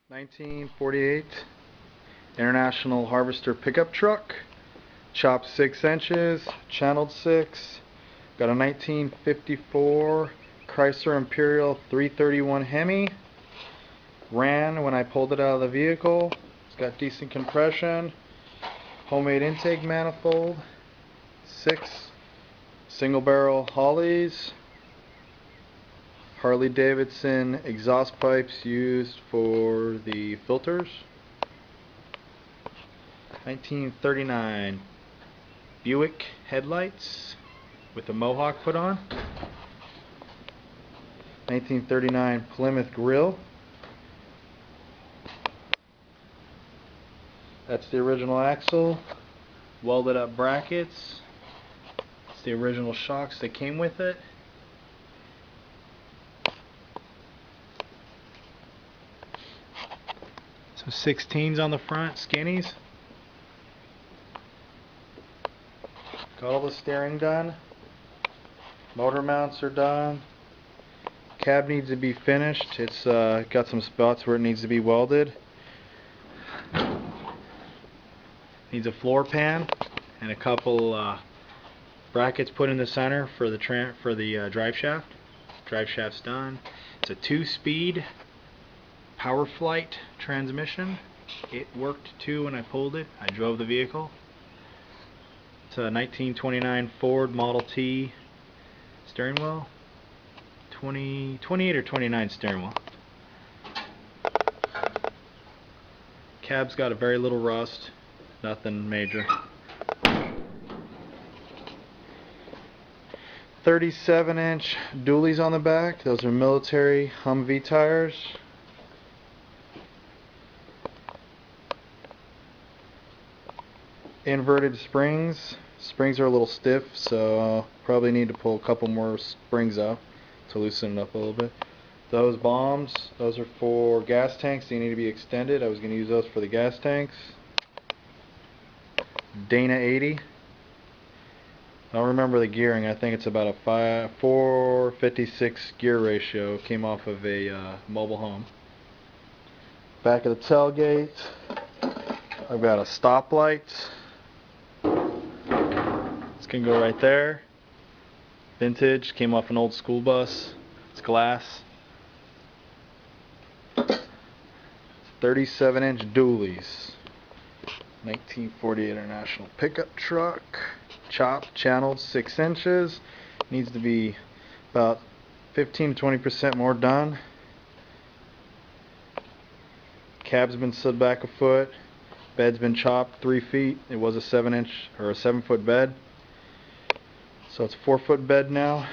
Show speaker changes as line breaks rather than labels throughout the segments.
1948 International Harvester pickup truck, chopped 6 inches, channeled 6. Got a 1954 Chrysler Imperial 331 Hemi. Ran when I pulled it out of the vehicle. It's got decent compression. Homemade intake manifold. 6 single barrel Harleys. Harley Davidson exhaust pipes used for the filters. 1939 Buick headlights with a Mohawk put on. 1939 Plymouth grill. That's the original axle. Welded up brackets. It's the original shocks that came with it. Some 16s on the front, skinnies. Got all the steering done. Motor mounts are done. Cab needs to be finished. It's got some spots where it needs to be welded. Needs a floor pan and a couple brackets put in the center for the drive shaft. Drive shaft's done. It's a 2-speed Power Flight transmission. It worked too when I pulled it. I drove the vehicle. It's a 1929 Ford Model T steering wheel. 28 or 29 steering wheel. Cab's got a very little rust. Nothing major. 37-inch dualies on the back. Those are military Humvee tires. Inverted springs. Springs are a little stiff, so probably need to pull a couple more springs out to loosen it up a little bit. Those bombs, those are for gas tanks. They need to be extended. I was going to use those for the gas tanks. Dana 80. I don't remember the gearing. I think it's about a 456 gear ratio. Came off of a mobile home. Back of the tailgate. I've got a stoplight. Can go right there. Vintage, came off an old school bus. It's glass. 37-inch dualies. 1948 International pickup truck. Chopped, channeled 6 inches. Needs to be about 15 to 20% more done. Cab's been slid back a foot. Bed's been chopped 3 feet. It was a 7-inch or a 7-foot bed. So it's a 4-foot bed now.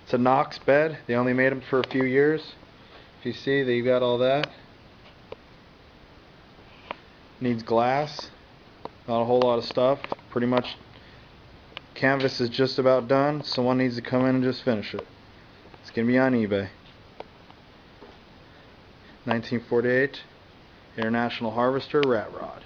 It's a Knox bed. They only made them for a few years. If you see, they've got all that. Needs glass. Not a whole lot of stuff. Pretty much canvas is just about done. Someone needs to come in and just finish it. It's going to be on eBay. 1948 International Harvester rat rod.